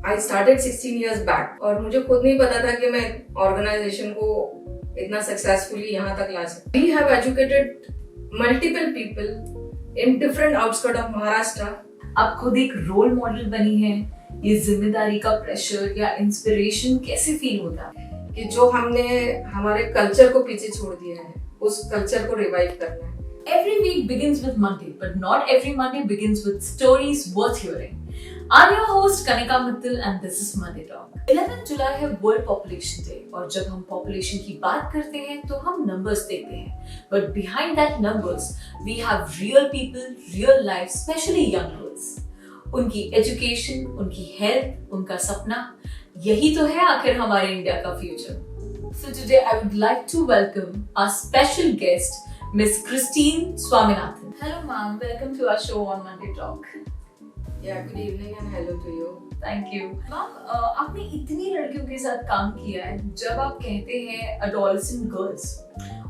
I started 16 years back और मुझे खुद नहीं पता था कि मैं ऑर्गेनाइजेशन को इतना सक्सेसफुली यहाँ तक ला सकती। We have educated multiple people in different outskirts of Maharashtra। आप खुद एक रोल मॉडल बनी हैं, ये जिम्मेदारी का प्रेशर या इंस्पिरेशन कैसे फील होता है कि जो हमने हमारे कल्चर को पीछे छोड़ दिया है उस कल्चर को रिवाइव करना है। Every week begins with Monday, but not every Monday begins with stories worth hearing. I'm your host Kanika Mittal and this is Monday Talk. 11 जुलाई है वर्ल्ड पॉपुलेशन डे और जब हम पॉपुलेशन की बात करते हैं तो हम नंबर्स देखते हैं, but behind that numbers we have real people, real life, especially young girls. उनकी एजुकेशन, उनकी हेल्थ, उनका सपना, यही तो है आखिर हमारे इंडिया का future. So today I would like to welcome our special guest, Miss Christine Swaminathan. Hello ma'am, welcome to our show on Monday Talk. Yeah, good evening and hello to you. Thank you. Ma'am, आपने इतनी लड़कियों के साथ काम किया है, जब आप कहते हैं adolescent girls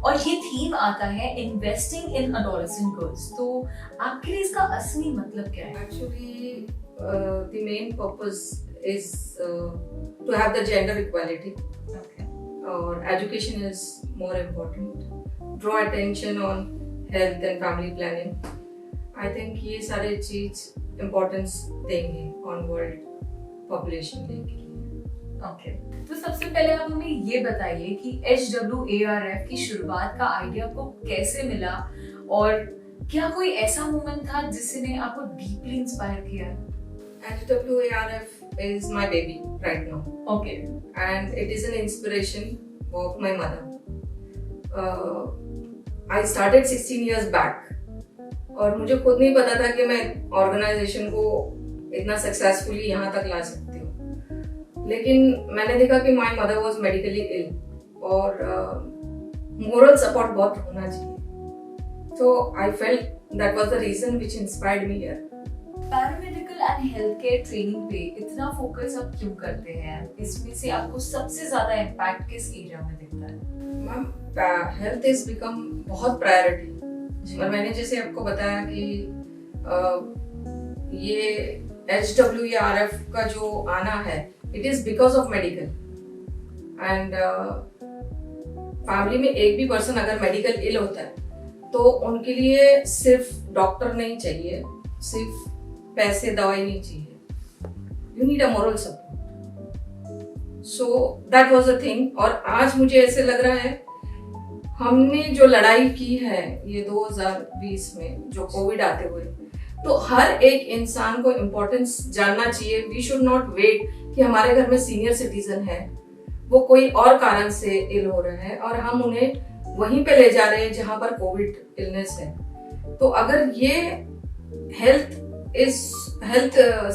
और ये थीम आता है investing in adolescent girls, तो आपके लिए इसका असली मतलब क्या है? Actually, the main purpose is to have the gender equality. Okay. Or education is more important. Draw attention on health and family planning. I think ये सारे चीज importance देंगे on world population day के लिए। Okay. तो सबसे पहले आप हमें ये बताइए कि HWARF की शुरुआत का आइडिया आपको कैसे मिला और क्या कोई ऐसा मोमेंट था जिसने आपको डीपली इंस्पायर किया? HWARF is my baby right now. Okay. And it is an inspiration of my mother. I started 16 years back और मुझे खुद नहीं पता था कि मैं ऑर्गेनाइजेशन को इतना सक्सेसफुली यहाँ तक ला सकती हूँ, लेकिन मैंने देखा कि my mother was medically ill और मोरल सपोर्ट बहुत होना चाहिए, तो I felt that was the reason which inspired me here. Paramedical and health care training पे इतना फोकस आप क्यों करते हैं? इसमें से आपको सबसे ज्यादा इम्पैक्ट किस एरिया में दिखता है? मैम, हेल्थ इज बिकम बहुत प्रायोरिटी और मैंने जैसे आपको बताया कि ये HWARF का जो आना है it is because of medical and family में एक भी पर्सन अगर मेडिकल इल होता है तो उनके लिए सिर्फ डॉक्टर नहीं चाहिए, सिर्फ पैसे दवाई नहीं चाहिए, you need a moral support. So that was the thing. और आज मुझे ऐसे लग रहा है हमने जो लड़ाई की है ये 2020 में जो कोविड आते हुए, तो हर एक इंसान को इम्पोर्टेंस जानना चाहिए। वी शुड नॉट वेट कि हमारे घर में सीनियर सिटीजन है, वो कोई और कारण से इल हो रहा है और हम उन्हें वहीं पे ले जा रहे हैं जहां पर कोविड इलनेस है। तो अगर ये health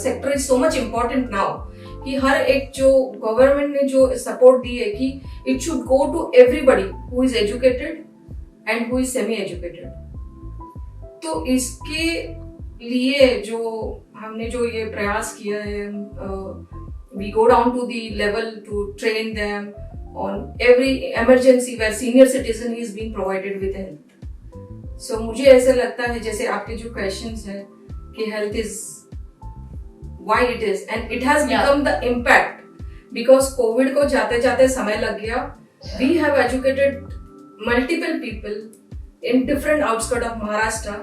sector is so much important now कि हर एक जो गवर्नमेंट ने जो सपोर्ट दी है कि it should go to everybody who is educated and who is semi educated. तो इसके लिए जो हमने जो ये प्रयास किया है, we go down to the level to train them on every emergency where senior citizen is being provided with health. So मुझे ऐसा लगता है जैसे आपके जो क्वेश्चंस है कि health is why it is and it has become the impact because covid को जाते जाते समय लग गया। we have educated multiple people in different outskirts of Maharashtra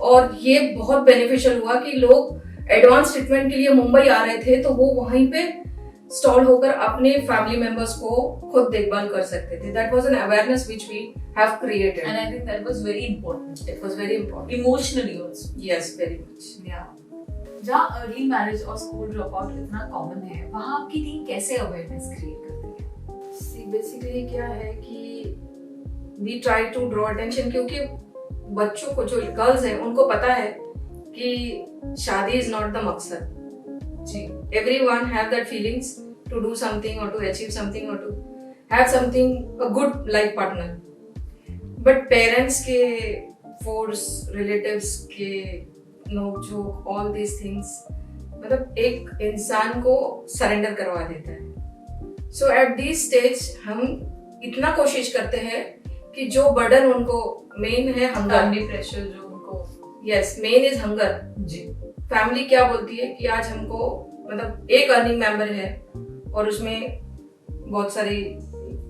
और ये बहुत बेनिफिशियल हुआ कि लोग एडवांस ट्रीटमेंट के लिए मुंबई आ रहे थे तो वो वहीं पे स्टॉल होकर अपने फैमिली मेंबर्स को खुद देखभाल कर सकते थे। that was an awareness which we have created and I think that was very important. It was very important Emotionally also. yes, very much. Yeah. जहाँ अर्ली मैरिज और स्कूल ड्रॉप आउट इतना common है, वहाँ आपकी team कैसे awareness create करती है? Basically क्या है कि we try to draw attention, क्योंकि बच्चों को जो गर्ल्स हैं उनको पता है कि शादी इज नॉट द मकसद। जी, everyone have that feelings to do something और टू अचीव समथिंग और to have something a good life partner, but parents के फोर्स, रिलेटिव्स के नोक-झोंक, ऑल दीज थिंग्स मतलब एक इंसान को सरेंडर करवा देता है। सो एट दिस स्टेज हम इतना कोशिश करते हैं कि जो बर्डन उनको मेन है हंगर, फैमिली प्रेशर जो उनको, यस मेन इज हंगर। जी, फैमिली क्या बोलती है कि आज हमको मतलब एक अर्निंग मेंबर है और उसमें बहुत सारी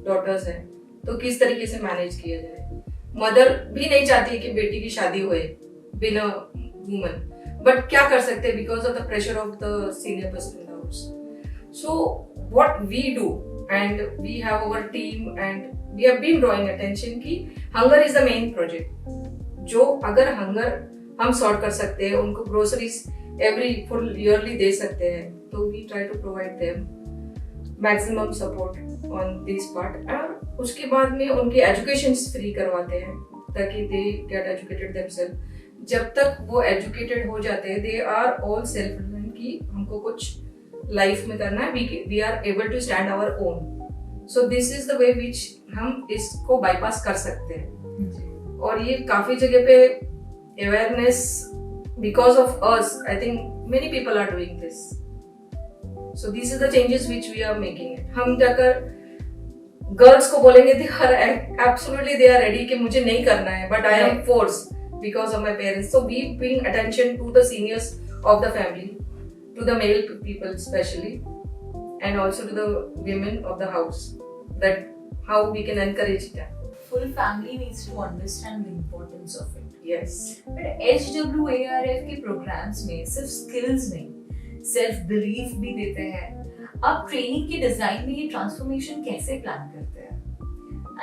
डॉटर्स हैं, तो किस तरीके से मैनेज किया जाए? मदर भी नहीं चाहती कि बेटी की शादी होए बिना वुमन, बट क्या कर सकते हैं because of the pressure of the senior person in the house. So what we do, and we have our team and we have been drawing attention कि hunger is the main project. जो अगर hunger हम sort कर सकते हैं, उनको groceries every full yearly दे सकते हैं, तो we try to provide them maximum support on this part. और उसके बाद में उनकी एजुकेशन फ्री करवाते हैं ताकि दे गेट एजुकेटेड देमसेल्फ. जब तक वो एजुकेटेड हो जाते हैं, they are all self reliant कि हमको कुछ लाइफ में करना है, we are able to stand our own. So this is the way which हम इसको बाईपास कर सकते हैं. और ये काफी जगह पे awareness because of us, I think many people are doing this. So this is the changes which we are making it. हम जाकर गर्ल्स को बोलेंगे they are absolutely they are ready कि मुझे नहीं करना है, but I am force because of my parents. So we bring attention to the seniors of the family, to the male people especially, and also to the women of the house, that how we can encourage them. Full family needs to understand the importance of it. Yes. But HWARF के programs में सिर्फ skills नहीं, self belief भी देते हैं. आप training के design में ये ट्रांसफॉर्मेशन कैसे प्लान करते हैं?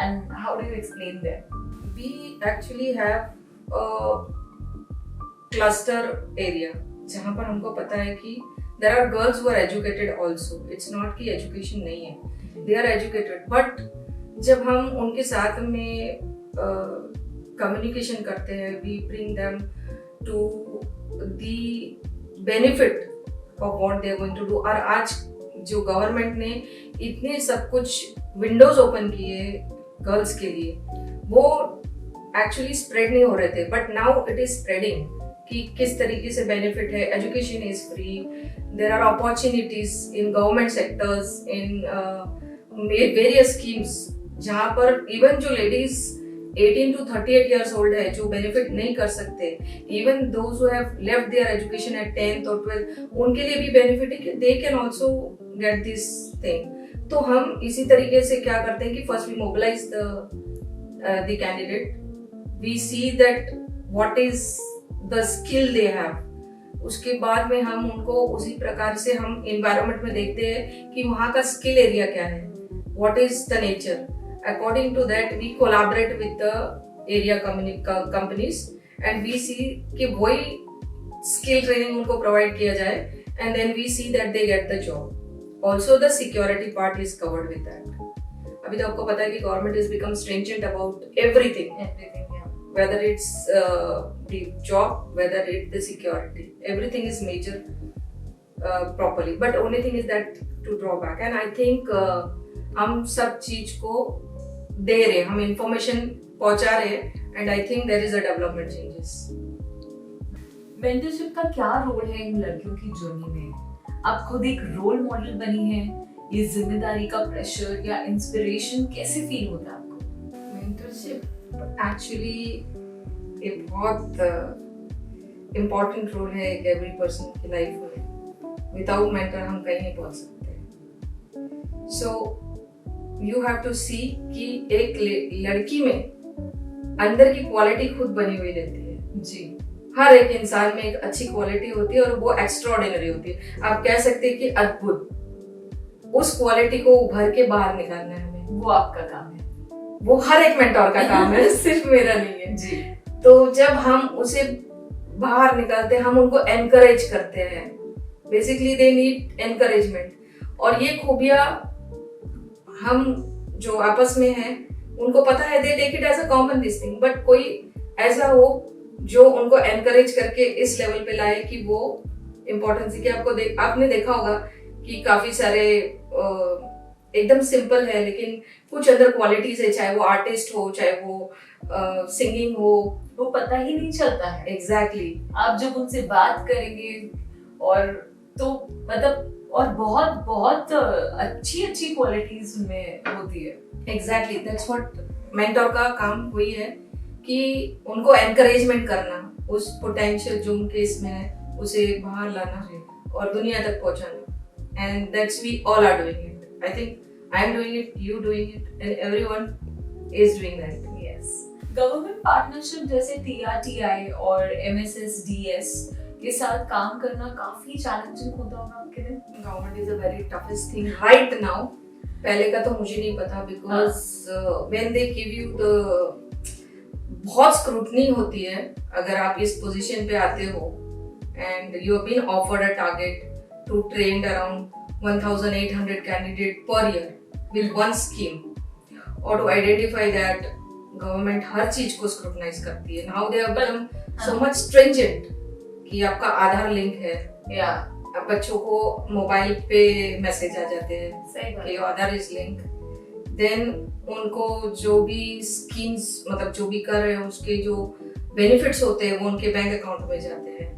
And how do you explain that? We actually have cluster area जहाँ पर हमको पता है कि there are girls who are educated also. It's not कि एजुकेशन नहीं है, दे आर एजुकेटेड, बट जब हम उनके साथ में कम्युनिकेशन करते हैं, we bring them to the benefit of what they are going to do. और आज जो गवर्नमेंट ने इतने सब कुछ विंडोज ओपन किए गर्ल्स के लिए, वो एक्चुअली स्प्रेड नहीं हो रहे थे, but now it is spreading कि किस तरीके से बेनिफिट है. Education is free, there are opportunities in government sectors, in various schemes, जहाँ पर इवन जो लेडीज 18 to 38 years old है जो बेनिफिट नहीं कर सकते, even those who have left their education at 10th और 12th, उनके लिए भी बेनिफिट है कि they can also get this thing. तो हम इसी तरीके से क्या करते हैं कि first we mobilise the candidate, we see that what is the skill they have. उसके बाद में हम उनको उसी प्रकार से हम environment में देखते हैं कि वहाँ का skill area क्या है, what is the nature. According to that we collaborate with the area companies and we see कि वही skill training उनको provide किया जाए, and then we see that they get the job. Also the security part is covered with that. अभी तो आपको पता है कि government has become stringent about everything. Whether it's the job, whether it's the security, everything is measured properly. But only thing is that to draw back. And I think हम सब चीज को दे रहे, हम information पहुंचा रहे, and I think there is a development changes. Mentorship का क्या रोल है इन लड़कियों की जर्नी में? आप खुद एक रोल मॉडल बनी है, ये जिम्मेदारी का प्रेशर या इंस्पिरेशन कैसे फील होता है आपको? मेंटरशिप एक्चुअली एक बहुत इम्पोर्टेंट रोल है एक एवरी पर्सन की लाइफ में. विदाउट मेंटर हम कहीं नहीं पहुंच सकते. सो यू हैव टू सी कि एक लड़की में अंदर की क्वालिटी खुद बनी हुई रहती है. जी, हर एक इंसान में एक अच्छी क्वालिटी होती है और वो एक्स्ट्राऑर्डिनरी होती है. आप कह सकते हैं कि अद्भुत. उस क्वालिटी को उभर के बाहर निकालना है हमें. वो आपका काम है, वो हर एक मेंटर का काम है, सिर्फ मेरा नहीं है. जी. तो जब हम उसे बाहर निकालते हैं, हम उनको एनकरेज करते हैं. Basically they need encouragement. और ये खूबियां हम जो आपस में हैं उनको पता है, they take it as a common this thing, but कोई ऐसा हो जो उनको एनकरेज करके इस लेवल पे लाए कि वो इम्पोर्टेंस कि आपने देखा होगा कि काफी सारे एकदम सिंपल है लेकिन कुछ अंदर क्वालिटीज है, चाहे वो आर्टिस्ट हो, चाहे वो सिंगिंग हो, वो पता ही नहीं चलता है. एग्जैक्टली. आप जब उनसे बात करेंगे और तो मतलब और बहुत बहुत अच्छी क्वालिटीज उनमें होती है. एग्जैक्टली, दैट्स व्हाट मेंटर का काम वही है कि उनको एनकरेजमेंट करना, उस पोटेंशियल जो उनके इसमें है उसे बाहर लाना और दुनिया तक पहुंचाना. and that's we all are doing it. I think I'm doing it, you doing it, and everyone is doing that. Yes. Government partnership जैसे TRTI और MSSDS के साथ काम करना काफी चैलेंजिंग होता होगा आपके लिए? Government is a very toughest thing right now. पहले का तो मुझे नहीं पता because when they give you the बहुत स्क्रूटनी होती है अगर आप इस पोजीशन पे आते हो and you have been offered a target to train around 1,800 candidate per year with one scheme or to identify that government हर चीज को scrutinize करती है. Now they have become so much stringent कि आपका आधार लिंक है या अब बच्चों को मोबाइल पे मैसेज आ जाते हैं कि आधार इज लिंक, देन उनको जो भी स्कीम्स मतलब जो भी कर रहे हैं उसके जो बेनिफिट्स होते हैं वो उनके बैंक अकाउंट में जाते हैं.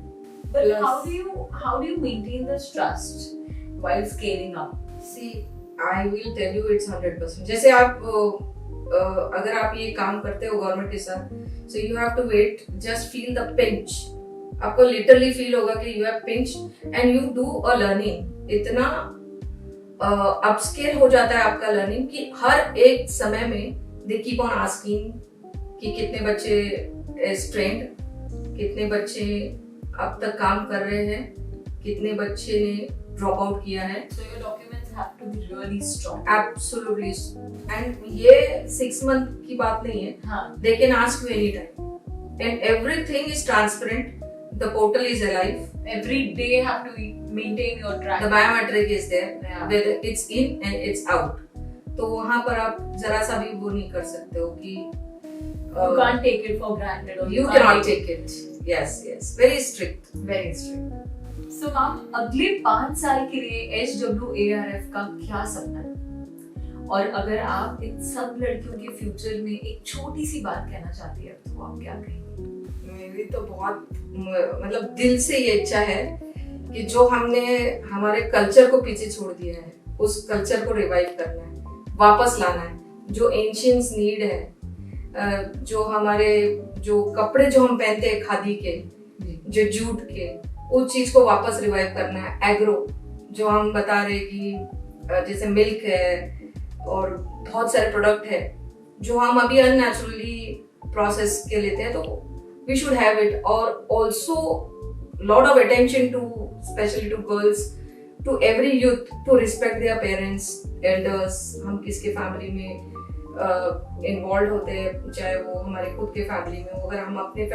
But how do you maintain this trust while scaling up? See, I will tell you it's 100%. जैसे आप अगर आप ये काम करते हो गवर्नमेंट के साथ, so you have to wait, just feel the pinch. आपको लिटरली फील होगा कि you have pinch and you do a learning. इतना अपस्केल हो जाता है आपका लर्निंग कि हर एक समय में दे कीप ऑन आस्किंग कि कितने बच्चे ट्रेंड, कितने बच्चे अब तक काम कर रहे हैं, कितने बच्चे ने ड्रॉप आउट किया है. So your documents have to be really strong. Absolutely. And ये 6 month की बात नहीं है. हाँ. They can ask you anytime. And everything is transparent. The portal is alive. Every day you have to maintain your track. The biometric is there. Yeah. Whether it's in and it's out. तो वहाँ पर आप जरा सा भी वो नहीं कर सकते हो कि you can't take it for granted. Or you cannot take it. Yes. Very strict. Very strict. So ma'am, अगले 5 साल के लिए HWARF का क्या सपना है? और अगर आप इन सब लड़कियों के फ्यूचर में एक छोटी सी बात कहना चाहती है तो आप क्या कहेंगे? मेरी तो बहुत मतलब दिल से ये इच्छा है कि जो हमने हमारे कल्चर को पीछे छोड़ दिया है उस कल्चर को रिवाइव करना है, वापस लाना है. जो एंशियंस नीड है, जो हमारे जो कपड़े जो हम पहनते हैं खादी के, जो जूट के, उस चीज को वापस रिवाइव करना है. एग्रो जो हम बता रहे कि जैसे मिल्क है और बहुत सारे प्रोडक्ट है जो हम अभी अननेचुरली प्रोसेस के लेते हैं, तो we should have it. Or also lot of attention to especially to girls, to every youth, to respect their parents, elders. हम किसके फैमिली में इन्वॉल्व होते हैं, चाहे वो हमारे खुद के फैमिली में हो. अगर हम अपने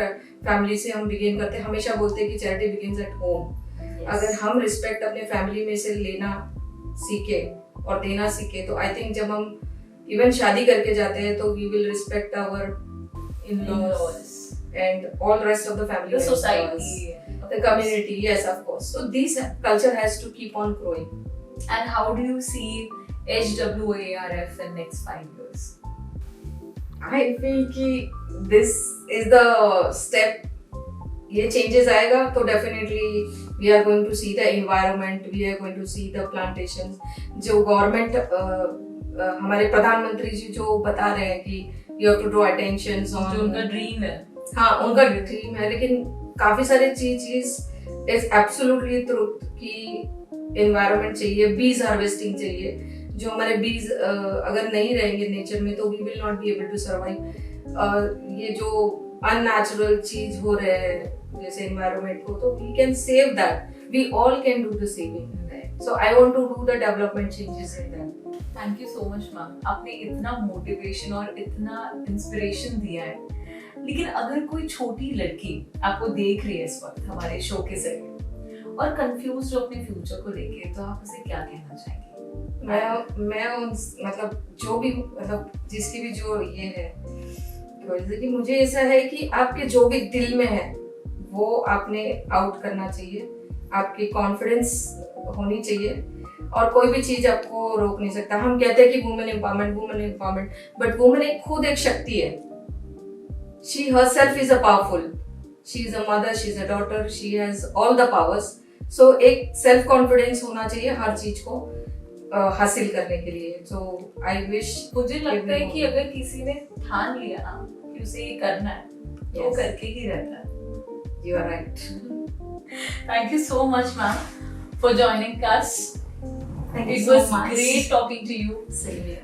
फैमिली से हम बिगिन करते हैं, हमेशा बोलते हैं कि चैरिटी बिगिंस एट होम. अगर हम रिस्पेक्ट अपने फैमिली में से लेना सीखे और देना सीखे तो आई थिंक जब हम इवन शादी करके जाते हैं तो we will respect our in-laws and all rest of the family, the society, the community. Yes, of course. So this culture has to keep on growing. And how do you see HWARF in next 5 years? I feel कि this is the step. ये changes आएगा तो definitely we are going to see the environment, we are going to see the plantations. जो government हमारे प्रधानमंत्री जी जो बता रहे हैं कि you have to draw attention on, जो उनका ड्रीम है. हाँ, उनका ड्रीम है, लेकिन काफी सारी चीज इज एब्सोल्युटली ट्रूथ कि एनवायरनमेंट चाहिए, बीज हार्वेस्टिंग चाहिए. जो हमारे बीज अगर नहीं रहेंगे नेचर में तो we will not be able to survive. ये जो अननेचुरल चीज हो रहे हैं जैसे एनवायरनमेंट को, तो we can save that. We all can do the saving. So I want to do the development changes in that. Thank you so much ma'am, आपने इतना मोटिवेशन और इतना इंस्पिरेशन दिया है. लेकिन अगर कोई छोटी लड़की आपको देख रही है इस वक्त हमारे शो के जरिए और कंफ्यूज हो अपने फ्यूचर को लेके, तो आप उसे क्या कहना चाहेंगे? मैं मतलब जो भी मतलब जिसकी भी जो ये है कि मुझे ऐसा है कि आपके जो भी दिल में है वो आपने आउट करना चाहिए. आपकी कॉन्फिडेंस होनी चाहिए और कोई भी चीज आपको रोक नहीं सकता. हम कहते हैं कि वुमेन एम्पावरमेंट, बट वुमेन एक खुद एक शक्ति है. She herself is a powerful. She is a mother, she is a daughter, she has all the powers. So एक self confidence होना चाहिए हर चीज को हासिल करने के लिए. So I wish. मुझे लगता है कि अगर किसी ने ठान लिया ना कि उसे ये करना है, तो वो करके ही रहता है. You are right. Thank you so much, ma'am, for joining us. Thank you It so was much. great talking to you. Same here.